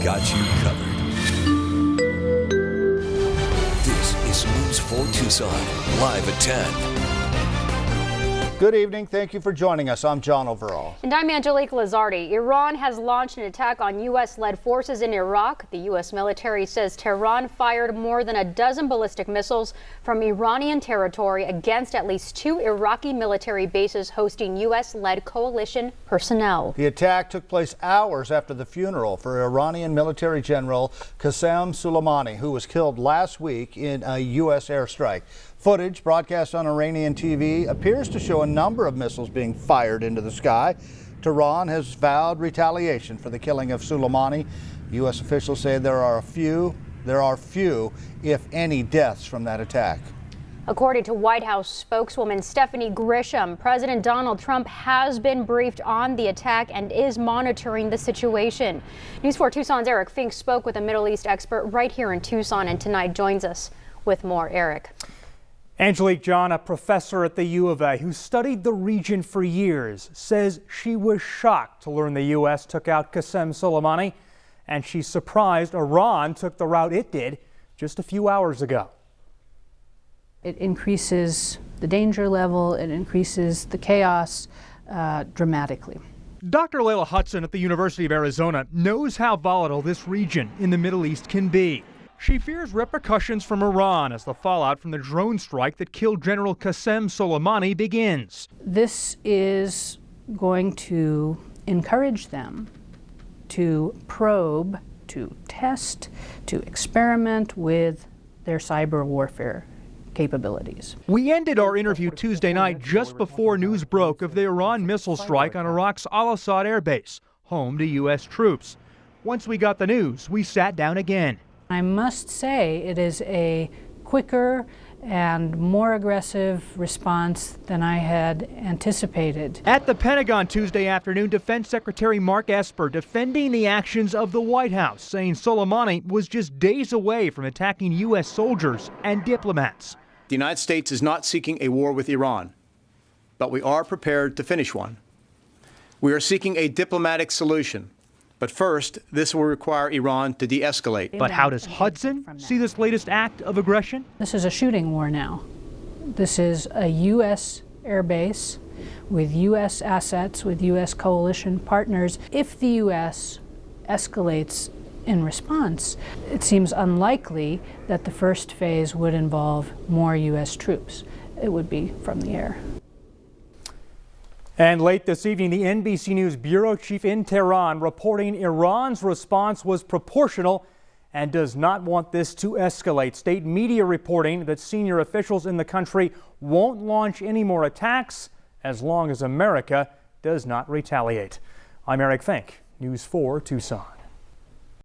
got you covered. This is News 4 Tucson, live at 10. Good evening. Thank you for joining us. I'm John Overall. And I'm Angelique Lazardi. Iran has launched an attack on U.S.-led forces in Iraq. The U.S. military says Tehran fired more than a dozen ballistic missiles from Iranian territory against at least 2 Iraqi military bases hosting U.S.-led coalition personnel. The attack took place hours after the funeral for Iranian military general Qasem Soleimani, who was killed last week in a U.S. airstrike. Footage broadcast on Iranian TV appears to show a number of missiles being fired into the sky. Tehran has vowed retaliation for the killing of Soleimani. U.S. officials say there are few, if any, deaths from that attack. According to White House spokeswoman Stephanie Grisham, President Donald Trump has been briefed on the attack and is monitoring the situation. News 4 Tucson's Eric Fink spoke with a Middle East expert right here in Tucson and tonight joins us with more. Eric. Angelique, John, a professor at the U of A who studied the region for years, says she was shocked to learn the U.S. took out Qasem Soleimani, and she's surprised Iran took the route it did just a few hours ago. It increases the danger level, it increases the chaos dramatically. Dr. Layla Hudson at the University of Arizona knows how volatile this region in the Middle East can be. She fears repercussions from Iran as the fallout from the drone strike that killed General Qasem Soleimani begins. This is going to encourage them to probe, to test, to experiment with their cyber warfare capabilities. We ended our interview Tuesday night just before news broke of the Iran missile strike on Iraq's Al-Assad air base, home to U.S. troops. Once we got the news, we sat down again. I must say it is a quicker and more aggressive response than I had anticipated. At the Pentagon Tuesday afternoon, Defense Secretary Mark Esper defending the actions of the White House, saying Soleimani was just days away from attacking U.S. soldiers and diplomats. The United States is not seeking a war with Iran, but we are prepared to finish one. We are seeking a diplomatic solution. But first, this will require Iran to de-escalate. But how does Hudson see this latest act of aggression? This is a shooting war now. This is a U.S. air base with U.S. assets, with U.S. coalition partners. If the U.S. escalates in response, it seems unlikely that the first phase would involve more U.S. troops. It would be from the air. And late this evening, the NBC News bureau chief in Tehran reporting Iran's response was proportional and does not want this to escalate. State media reporting that senior officials in the country won't launch any more attacks as long as America does not retaliate. I'm Eric Fink, News 4 Tucson.